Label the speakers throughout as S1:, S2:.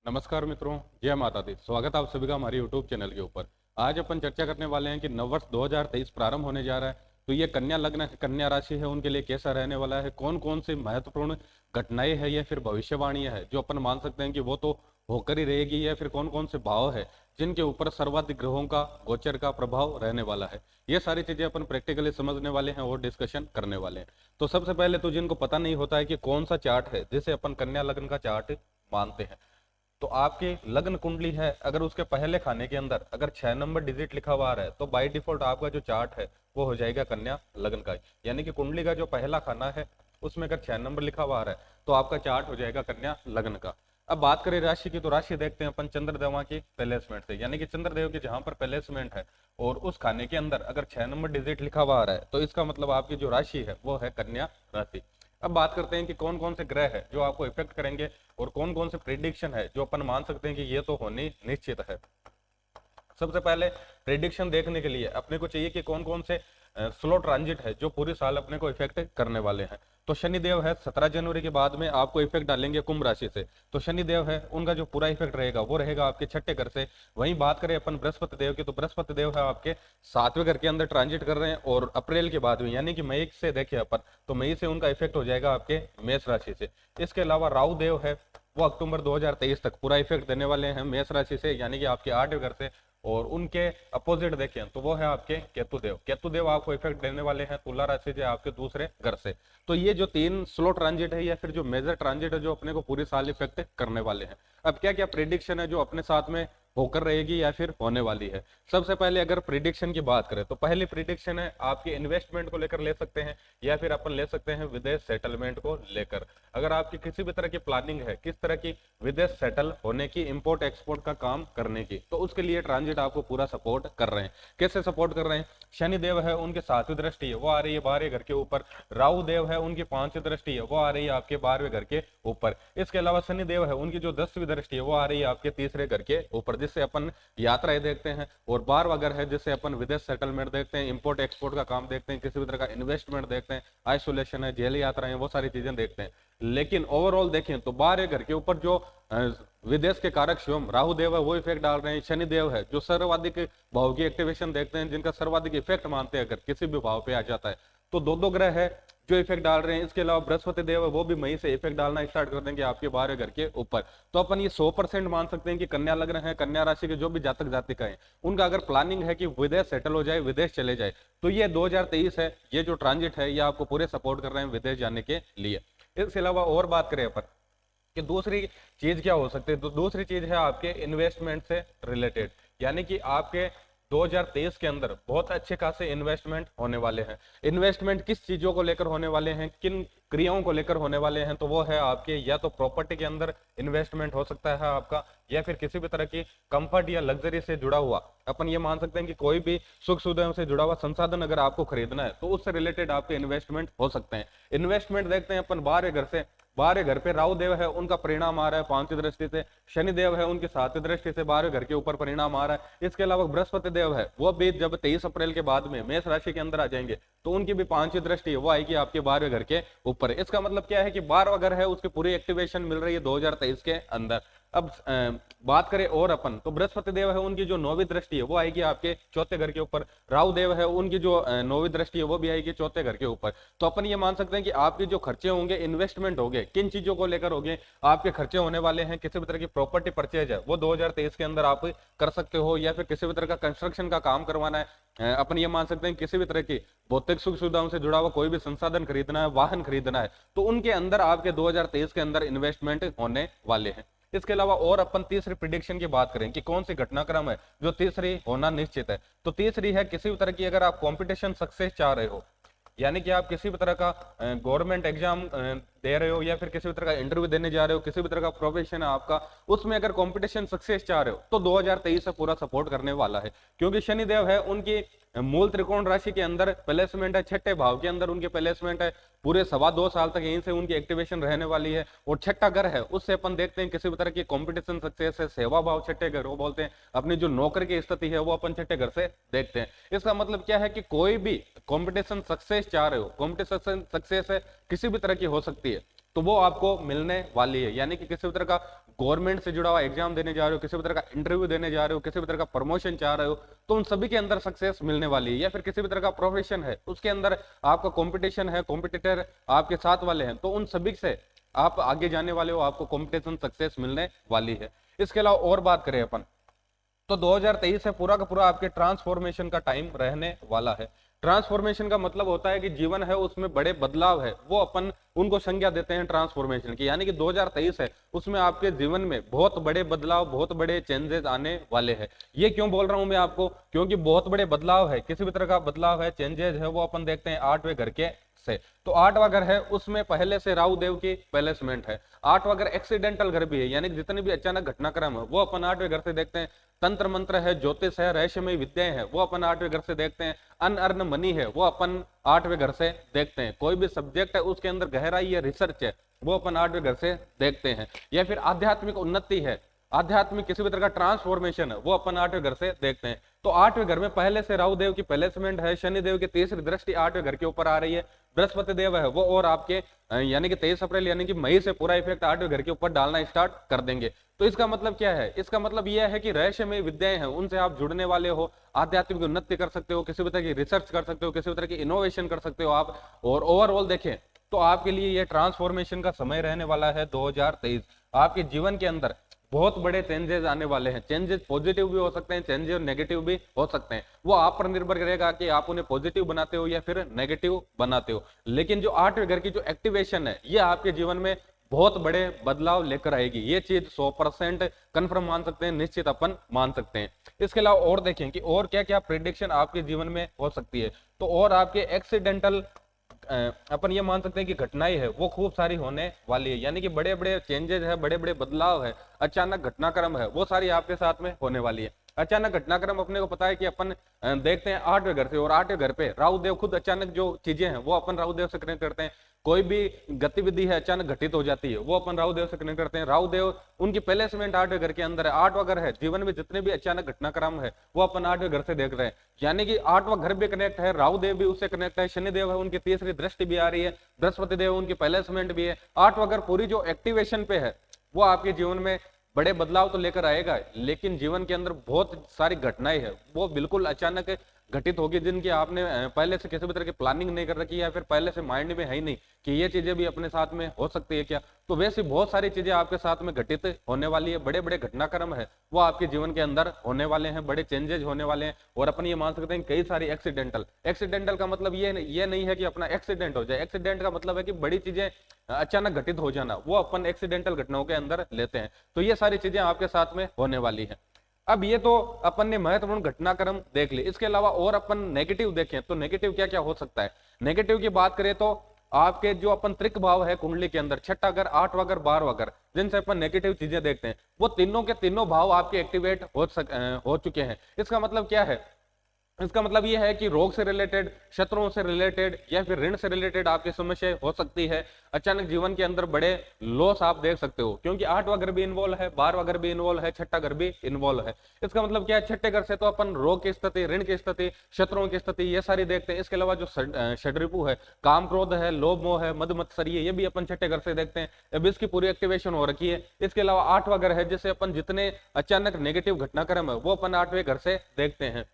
S1: नमस्कार मित्रों, जय माता दी। स्वागत है आप सभी का हमारे YouTube चैनल के ऊपर। आज अपन चर्चा करने वाले हैं कि नववर्ष 2023 प्रारंभ होने जा रहा है, तो ये कन्या लग्न है, कन्या राशि है, उनके लिए कैसा रहने वाला है, कौन कौन सी महत्वपूर्ण घटनाएं है या फिर भविष्यवाणियां है जो अपन मान सकते हैं कि वो तो होकर ही रहेगी, या फिर कौन कौन से भाव है जिनके ऊपर सर्वाधिक ग्रहों का गोचर का प्रभाव रहने वाला है। ये सारी चीजें अपन प्रैक्टिकली समझने वाले हैं और डिस्कशन करने वाले हैं। तो सबसे पहले तो जिनको पता नहीं होता है कि कौन सा चार्ट है जिसे अपन कन्या लग्न का चार्ट मानते हैं, तो आपकी लग्न कुंडली है, अगर उसके पहले खाने के अंदर अगर 6 नंबर डिजिट लिखा हुआ आ रहा है तो बाय डिफॉल्ट आपका जो चार्ट है वो हो जाएगा कन्या लग्न का। यानी कि कुंडली का जो पहला खाना है उसमें अगर 6 नंबर लिखा हुआ आ रहा है तो आपका चार्ट हो जाएगा कन्या लग्न का। अब बात करें राशि की, तो राशि देखते हैं अपन चंद्रदेवा की प्लेसमेंट से, यानी कि चंद्रदेव की जहां पर प्लेसमेंट है और उस खाने के अंदर अगर 6 नंबर डिजिट लिखा हुआ आ रहा है तो इसका मतलब आपकी जो राशि है वो है कन्या राशि। अब बात करते हैं कि कौन कौन से ग्रह है जो आपको इफेक्ट करेंगे और कौन कौन से प्रिडिक्शन है जो अपन मान सकते हैं कि ये तो होनी निश्चित है। सबसे पहले प्रिडिक्शन देखने के लिए अपने को चाहिए कि कौन कौन से स्लो ट्रांजिट है जो पूरे साल अपने को इफेक्ट करने वाले हैं। तो शनिदेव है 17 जनवरी के बाद में आपको इफेक्ट डालेंगे कुंभ राशि से, तो शनिदेव है उनका जो पूरा इफेक्ट रहेगा वो रहेगा आपके छठे घर से। वहीं बात करें अपन बृहस्पति देव की, तो बृहस्पति देव है आपके 7वें घर के अंदर ट्रांजिट कर रहे हैं और अप्रैल के बाद में यानी कि मई से देखें अपन, तो मई से उनका इफेक्ट हो जाएगा आपके मेष राशि से। इसके अलावा राहु देव है वो अक्टूबर 2023 तक पूरा इफेक्ट देने वाले हैं मेष राशि से, यानी कि आपके 8वें घर से। और उनके अपोजिट देखें तो वो है आपके केतुदेव, केतुदेव आपको इफेक्ट देने वाले हैं तुला राशि से आपके दूसरे घर से। तो ये जो 3 स्लो ट्रांजिट है या फिर जो मेजर ट्रांजिट है जो अपने को पूरे साल इफेक्ट करने वाले हैं। अब क्या क्या प्रिडिक्शन है जो अपने साथ में होकर रहेगी या फिर होने वाली है। सबसे पहले अगर प्रिडिक्शन की बात करें तो पहली प्रिडिक्शन है आपके इन्वेस्टमेंट को लेकर ले सकते हैं या फिर अपन ले सकते हैं विदेश सेटलमेंट को लेकर। अगर आपकी किसी भी तरह की प्लानिंग है किस तरह की विदेश सेटल होने की, इंपोर्ट एक्सपोर्ट का काम करने की, तो उसके लिए ट्रांजिट आपको पूरा सपोर्ट कर रहे हैं। कैसे सपोर्ट कर रहे हैं? शनिदेव है उनके 7वीं दृष्टि है वो आ रही है 12वें घर के ऊपर, राहु देव है उनकी 5वीं दृष्टि है वो आ रही है आपके 12वें घर के ऊपर। इसके अलावा शनिदेव है उनकी जो 10वीं दृष्टि है वो आ रही है आपके तीसरे घर के ऊपर, जिससे अपन यात्राएं देखते हैं। और 12वां घर है जिससे अपन विदेश सेटलमेंट देखते हैं, इंपोर्ट एक्सपोर्ट का काम देखते हैं, किसी भी तरह का इन्वेस्टमेंट देखते हैं, आइसोलेशन है, जेल यात्राएं, वो सारी चीजें देखते हैं। लेकिन ओवरऑल देखें तो 12वें घर के ऊपर जो विदेश के कारक स्वयं राहु देव है वो इफेक्ट डाल रहे हैं। शनिदेव है जो सर्वाधिक भाव की एक्टिवेशन देखते हैं, जिनका सर्वाधिक इफेक्ट मानते हैं अगर किसी भी भाव पे आ जाता है, तो दो ग्रह है जो इफेक्ट डाल रहे हैं। इसके अलावा बृहस्पति देव है वो भी मई से इफेक्ट डालना स्टार्ट कर देंगे आपके 12वें घर के ऊपर। तो अपन ये 100% मान सकते हैं कि कन्या लग्न है, कन्या राशि के जो भी जातक जातिका है उनका अगर प्लानिंग है कि विदेश सेटल हो जाए, विदेश चले जाए, तो ये 2023 है, ये जो ट्रांजिट है ये आपको पूरे सपोर्ट कर रहे हैं विदेश जाने के लिए। इसके अलावा और बात करें अपन कि दूसरी चीज क्या हो सकती है, तो दूसरी चीज है आपके इन्वेस्टमेंट से रिलेटेड, यानी कि आपके 2023 के अंदर बहुत अच्छे खासे इन्वेस्टमेंट होने वाले हैं। इन्वेस्टमेंट किस चीजों को लेकर होने वाले हैं, किन क्रियाओं को लेकर होने वाले हैं, तो वो है आपके या तो प्रॉपर्टी के अंदर इन्वेस्टमेंट हो सकता है आपका, या फिर किसी भी तरह की कंफर्ट या लग्जरी से जुड़ा हुआ, अपन ये मान सकते हैं कि कोई भी सुख सुविधाओं से जुड़ा हुआ संसाधन अगर आपको खरीदना है तो उससे रिलेटेड आपके इन्वेस्टमेंट हो सकते हैं। इन्वेस्टमेंट देखते हैं अपन 12वें घर से, 12वें घर पे राहु देव है उनका परिणाम आ रहा है 5वीं दृष्टि से, शनिदेव है उनकी 7वीं दृष्टि से 12वें घर के ऊपर परिणाम आ रहा है। इसके अलावा बृहस्पति देव है वो भी जब 23 अप्रैल के बाद में मेष राशि के अंदर आ जाएंगे तो उनकी भी 5वीं दृष्टि है वो आएगी आपके 12वें घर के ऊपर। इसका मतलब क्या है कि 12वां घर है उसकी पूरी एक्टिवेशन मिल रही है 2023 के अंदर। अब बात करें और अपन, तो बृहस्पति देव है उनकी जो 9वीं दृष्टि है वो आएगी आपके चौथे घर के ऊपर, राहु देव है उनकी जो 9वीं दृष्टि है वो भी आएगी चौथे घर के ऊपर। तो अपन ये मान सकते हैं कि आपके जो खर्चे होंगे, इन्वेस्टमेंट होंगे, किन चीजों को लेकर होंगे, आपके खर्चे होने वाले हैं किसी भी तरह की प्रॉपर्टी परचेज है वो 2023 के अंदर आप कर सकते हो, या फिर किसी भी तरह का कंस्ट्रक्शन का काम करवाना है, अपन ये मान सकते हैं किसी भी तरह की भौतिक सुख सुविधाओं से जुड़ा हुआ कोई भी संसाधन खरीदना है, वाहन खरीदना है, तो उनके अंदर आपके 2023 के अंदर इन्वेस्टमेंट होने वाले हैं। इसके अलावा और अपन तीसरी प्रिडिक्शन की बात करें कि कौन सी घटनाक्रम है जो तीसरी होना निश्चित है, तो तीसरी है किसी भी तरह की अगर आप कंपटीशन सक्सेस चाह रहे हो, यानी कि आप किसी भी तरह का गवर्नमेंट एग्जाम दे रहे हो या फिर किसी भी तरह का इंटरव्यू देने जा रहे हो, किसी भी तरह का प्रोफेशन है आपका, उसमें अगर कंपटीशन सक्सेस चाह रहे हो तो 2023 से पूरा सपोर्ट करने वाला है। क्योंकि शनिदेव है उनकी मूल त्रिकोण राशि के अंदर प्लेसमेंट है, छठे भाव के अंदर उनके प्लेसमेंट है, पूरे 2.25 साल तक यहीं से उनकी एक्टिवेशन रहने वाली है। और छठा घर है उससे अपन देखते हैं किसी भी तरह की कंपटीशन सक्सेस है, सेवा भाव छठे घर वो बोलते हैं, अपनी जो नौकरी की स्थिति है वो अपन छठे घर से देखते हैं। इसका मतलब क्या है कि कोई भी कंपटीशन सक्सेस चाह रहे हो, कंपटीशन सक्सेस है किसी भी तरह की हो सकती है, तो वो आपको मिलने वाली है। यानी कि किसी भी तरह का गवर्नमेंट से जुड़ा हुआ एग्जाम देने जा रहे हो, किसी भी तरह का इंटरव्यू देने जा रहे हो, किसी भी तरह का प्रमोशन चाह रहे हो, तो उन सभी के अंदर सक्सेस मिलने वाली है। या फिर किसी भी तरह का प्रोफेशन है, उसके अंदर आपका कंपटीशन है, कॉम्पिटिटर आपके साथ वाले हैं, तो उन सभी से आप आगे जाने वाले हो, आपको कॉम्पिटिशन सक्सेस मिलने वाली है। इसके अलावा और बात करें अपन, तो 2023 है पूरा का पूरा आपके ट्रांसफॉर्मेशन का टाइम रहने वाला है। ट्रांसफॉर्मेशन का मतलब होता है कि जीवन है उसमें बड़े बदलाव है, वो अपन उनको संज्ञा देते हैं ट्रांसफॉर्मेशन की। यानी कि 2023 है उसमें आपके जीवन में बहुत बड़े बदलाव, बहुत बड़े चेंजेस आने वाले हैं। ये क्यों बोल रहा हूं मैं आपको, क्योंकि बहुत बड़े बदलाव है, किसी भी तरह का बदलाव है, चेंजेस है, वो अपन देखते हैं 8वें घर के से। तो 8वां घर है उसमें पहले से राहु देव की प्लेसमेंट है। 8वां घर एक्सीडेंटल घर भी है, यानी कि जितने भी अचानक घटनाक्रम है वो अपन 8वें घर से देखते हैं। तंत्र मंत्र है, ज्योतिष है, रहस्यमय विद्याएं है, वो अपन 8वें घर से देखते हैं। अनअर्न मनी है, वो अपन 8वें घर से देखते हैं। कोई भी सब्जेक्ट है उसके अंदर गहराई है, रिसर्च है, वो अपन 8वें घर से देखते हैं। या फिर आध्यात्मिक उन्नति है, आध्यात्मिक किसी भी तरह का ट्रांसफॉर्मेशन है, वो अपन 8वें घर से देखते हैं। तो 8वें घर में पहले से राहु देव की प्लेसमेंट है, शनि देव की तीसरी दृष्टि 8वें घर के ऊपर आ रही है, बृहस्पति देव है वो और आपके यानी कि 23 अप्रैल यानी कि मई से पूरा इफेक्ट 8वें घर के ऊपर डालना स्टार्ट कर देंगे। तो इसका मतलब क्या है, इसका मतलब यह है कि रहस्यमय विद्याएं हैं उनसे आप जुड़ने वाले हो, आध्यात्मिक उन्नति कर सकते हो, किसी भी तरह की रिसर्च कर सकते हो, किसी भी तरह की इनोवेशन कर सकते हो आप। और ओवरऑल देखें तो आपके लिए ये ट्रांसफॉर्मेशन का समय रहने वाला है 2023। आपके जीवन के अंदर बहुत बड़े चेंजेस आने वाले हैं। चेंजेस पॉजिटिव भी हो सकते हैं, चेंजेस नेगेटिव भी हो सकते हैं, वो आप पर निर्भर करेगा कि आप उन्हें पॉजिटिव बनाते हो या फिर नेगेटिव बनाते हो। लेकिन जो 8वें घर की जो एक्टिवेशन है ये आपके जीवन में बहुत बड़े बदलाव लेकर आएगी, ये चीज 100% कंफर्म मान सकते हैं, निश्चित अपन मान सकते हैं। इसके अलावा और देखें कि और क्या क्या प्रिडिक्शन आपके जीवन में हो सकती है। तो और आपके एक्सीडेंटल अपन ये मान सकते हैं कि घटनाएं है वो खूब सारी होने वाली है। यानी कि बड़े बड़े चेंजेस है, बड़े बड़े बदलाव है, अचानक घटनाक्रम है, वो सारी आपके साथ में होने वाली है। अचानक घटनाक्रम अपने को पता है कि अपन देखते हैं 8वें घर से, और 8वें घर पे राहु देव खुद अचानक जो चीजें हैं वो अपन राहु देव से कनेक्ट करते हैं। कोई भी गतिविधि है अचानक घटित हो जाती है वो अपन राहु देव से कनेक्ट करते हैं। राहु देव उनकी प्लेसमेंट 8वें घर के अंदर है, 8वां घर है, जीवन में जितने भी अचानक घटनाक्रम है वो अपन 8वें घर से देख रहे हैं। यानी कि 8वां घर भी कनेक्ट है, राहु देव भी उससे कनेक्ट है, शनि देव है उनकी तीसरी दृष्टि भी आ रही है, बृहस्पति देव उनकी प्लेसमेंट भी है। 8वां घर पूरी जो एक्टिवेशन पे है वो आपके जीवन में बड़े बदलाव तो लेकर आएगा, लेकिन जीवन के अंदर बहुत सारी घटनाएं हैं वो बिल्कुल अचानक घटित होगी, जिनकी आपने पहले से किसी भी तरह की प्लानिंग नहीं कर रखी है या फिर पहले से माइंड में है ही नहीं कि ये चीजें भी अपने साथ में हो सकती है क्या। तो वैसे बहुत सारी चीजें आपके साथ में घटित होने वाली है, बड़े बड़े घटनाक्रम है वो आपके जीवन के अंदर होने वाले हैं, बड़े चेंजेस होने वाले हैं। और अपन ये मान सकते हैं कई सारी एक्सीडेंटल का मतलब ये नहीं है कि अपना एक्सीडेंट हो जाए, एक्सीडेंट का मतलब है कि बड़ी चीजें अचानक घटित हो जाना, वो अपन एक्सीडेंटल घटनाओं के अंदर लेते हैं। तो ये सारी चीजें आपके साथ में होने वाली है। अब ये तो अपन ने महत्वपूर्ण घटनाक्रम देख ली, इसके अलावा और अपन नेगेटिव देखें तो नेगेटिव क्या क्या हो सकता है। नेगेटिव की बात करें तो आपके जो अपन त्रिक भाव है कुंडली के अंदर, 6वां घर, 8वां घर, 12वां घर, जिनसे अपन नेगेटिव चीजें देखते हैं, वो तीनों के तीनों भाव आपके एक्टिवेट हो चुके हैं। इसका मतलब क्या है, इसका मतलब यह है कि रोग से रिलेटेड, शत्रुओं से रिलेटेड या फिर ऋण से रिलेटेड आपकी समस्या हो सकती है। अचानक जीवन के अंदर बड़े लॉस आप देख सकते हो, क्योंकि 8वां घर भी इन्वॉल्व है, 12वां घर भी इन्वॉल्व है, 6वां घर भी इन्वॉल्व है। इसका मतलब क्या है, 6ठे घर से तो अपन रोग की स्थिति, ऋण की स्थिति, शत्रुओं की स्थिति ये सारी देखते हैं। इसके अलावा जो षड्रिपु है, काम क्रोध है, लोभ मोह है, मद मत्सर्य, ये भी अपन 6ठे घर से देखते हैं। अब इसकी पूरी एक्टिवेशन हो रखी है। इसके अलावा 8वां घर है, जिससे अपन जितने अचानक नेगेटिव घटनाक्रम है वो अपन 8वें घर से देखते हैं।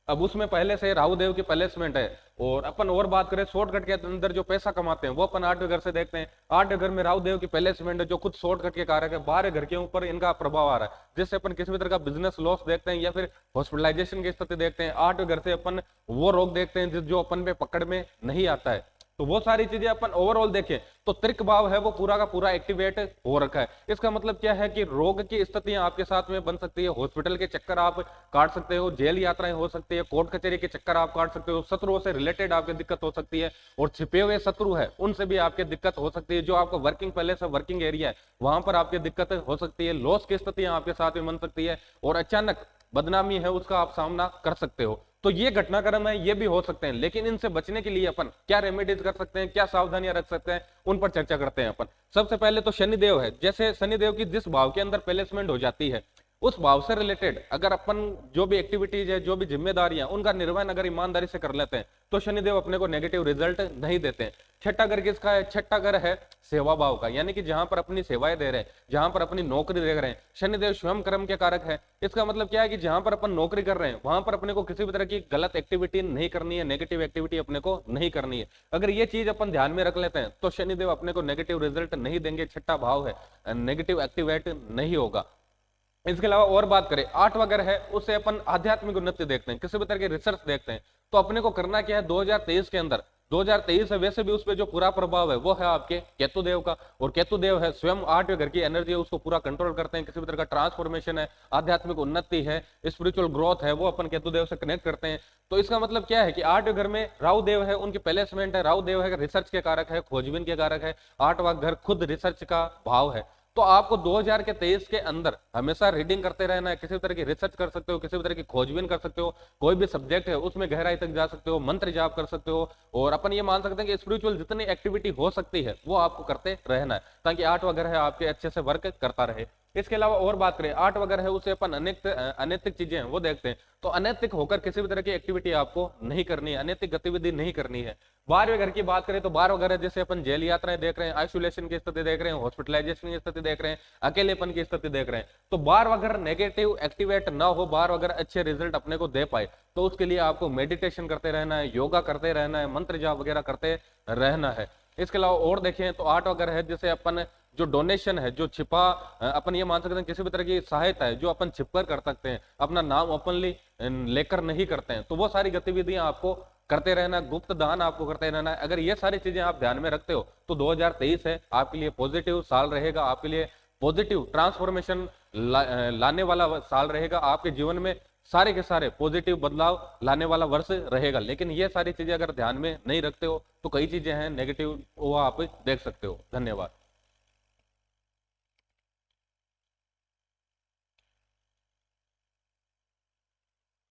S1: अब उसमें पहले से राहु देव की प्लेसमेंट है। और अपन और बात करें शॉर्टकट के अंदर जो पैसा कमाते हैं वो अपन 8वें घर से देखते हैं। 8वें घर में राहु देव की प्लेसमेंट है जो खुद शॉर्टकट के कारक है, 12वें घर के ऊपर इनका प्रभाव आ रहा है, जिससे अपन किसी भी तरह का बिजनेस लॉस देखते हैं या फिर हॉस्पिटलाइजेशन की स्थिति देखते हैं। 8वें घर से अपन वो रोग देखते हैं जो अपन पे पकड़ में नहीं आता है। तो वो सारी चीजें अपन ओवरऑल देखें तो त्रिक भाव है वो पूरा का पूरा एक्टिवेट हो रखा है। इसका मतलब क्या है कि रोग की स्थितियां आपके साथ में बन सकती है, हॉस्पिटल के चक्कर आप काट सकते हो, जेल यात्राएं हो सकती है, कोर्ट कचहरी के चक्कर आप काट सकते हो, शत्रुओं से रिलेटेड आपकी दिक्कत हो सकती है, और छिपे हुए शत्रु है उनसे भी आपकी दिक्कत हो सकती है। जो आपका वर्किंग पैलेस है, वर्किंग एरिया है, वहां पर आपकी दिक्कत हो सकती है, लॉस की स्थितियां आपके साथ में बन सकती है, और अचानक बदनामी है उसका आप सामना कर सकते हो। तो ये घटनाक्रम है, ये भी हो सकते हैं, लेकिन इनसे बचने के लिए अपन क्या रेमेडीज कर सकते हैं, क्या सावधानियां रख सकते हैं, उन पर चर्चा करते हैं अपन। सबसे पहले तो शनिदेव है, जैसे शनिदेव की जिस भाव के अंदर प्लेसमेंट हो जाती है उस भाव से रिलेटेड अगर अपन जो भी एक्टिविटीज है, जो भी जिम्मेदारियां, उनका निर्वहन अगर ईमानदारी से कर लेते हैं तो शनिदेव अपने को नेगेटिव रिजल्ट नहीं देते हैं। छठा घर किसका है? छठा घर है सेवा भाव का, यानी कि जहां पर अपनी सेवाएं दे रहे हैं, जहां पर अपनी नौकरी दे रहे हैं, शनिदेव स्वयं कर्म के कारक है। इसका मतलब क्या है कि जहां पर अपन नौकरी कर रहे हैं वहां पर अपने को किसी भी तरह की गलत एक्टिविटी नहीं करनी है, नेगेटिव एक्टिविटी अपने को नहीं करनी है। अगर ये चीज अपन ध्यान में रख लेते हैं तो शनिदेव अपने को नेगेटिव रिजल्ट नहीं देंगे। छठा भाव है, नेगेटिव एक्टिवेट नहीं होगा। इसके अलावा और बात करें, आठवां घर है उससे अपन आध्यात्मिक उन्नति देखते हैं, किसी भी तरह की रिसर्च देखते हैं। तो अपने को करना क्या है 2023 के अंदर, 2023 है वैसे भी उस पर जो पूरा प्रभाव है वो है आपके केतु देव का, और केतु देव है स्वयं आठवें घर की एनर्जी है उसको पूरा कंट्रोल करते हैं। किसी भी तरह का ट्रांसफॉर्मेशन है, आध्यात्मिक उन्नति है, स्पिरिचुअल ग्रोथ है, वो अपन केतु देव से कनेक्ट करते हैं। तो इसका मतलब क्या है कि आठवें घर में राहु देव है, उनकी प्लेसमेंट है, राहु देव है रिसर्च के कारक है, खोजबीन के कारक है, आठवां घर खुद रिसर्च का भाव है। तो आपको 2023 के अंदर हमेशा रीडिंग करते रहना है, किसी भी तरह की रिसर्च कर सकते हो, किसी भी तरह की खोजबीन कर सकते हो, कोई भी सब्जेक्ट है उसमें गहराई तक जा सकते हो, मंत्र जाप कर सकते हो, और अपन ये मान सकते हैं कि स्पिरिचुअल जितनी एक्टिविटी हो सकती है वो आपको करते रहना है, ताकि आठवां घर है आपके अच्छे से वर्क करता रहे। इसके अलावा और बात करें, आठवां घर है उसे अपन अनैतिक चीजें हैं वो देखते हैं। तो अनैतिक होकर किसी भी तरह की एक्टिविटी आपको नहीं करनी है, अनैतिक गतिविधि नहीं करनी है। 12वें घर की बात करें तो 12वां घर है जैसे अपन जेल यात्राएं देख रहे हैं, आइसोलेशन की स्थिति देख रहे हैं, हॉस्पिटलाइजेशन की स्थिति देख रहे हैं, अकेलेपन की स्थिति देख रहे हैं। तो 12वां घर नेगेटिव एक्टिवेट ना हो, 12वां घर अच्छे रिजल्ट अपने को दे पाए, तो उसके लिए आपको मेडिटेशन करते रहना है, योगा करते रहना है, मंत्र जाप वगैरह करते रहना है। इसके अलावा और देखें तो 8वां घर है जैसे अपन जो डोनेशन है, जो छिपा अपन ये मान सकते हैं किसी भी तरह की सहायता है जो अपन छिपकर कर सकते हैं, अपना नाम ओपनली लेकर नहीं करते हैं, तो वो सारी गतिविधियां आपको करते रहना, गुप्त दान आपको करते रहना है। अगर ये सारी चीजें आप ध्यान में रखते हो तो 2023 है आपके लिए पॉजिटिव साल रहेगा, आपके लिए पॉजिटिव ट्रांसफॉर्मेशन लाने वाला साल रहेगा, आपके जीवन में सारे के सारे पॉजिटिव बदलाव लाने वाला वर्ष रहेगा। लेकिन ये सारी चीजें अगर ध्यान में नहीं रखते हो तो कई चीजें हैं नेगेटिव, वो आप देख सकते हो। धन्यवाद।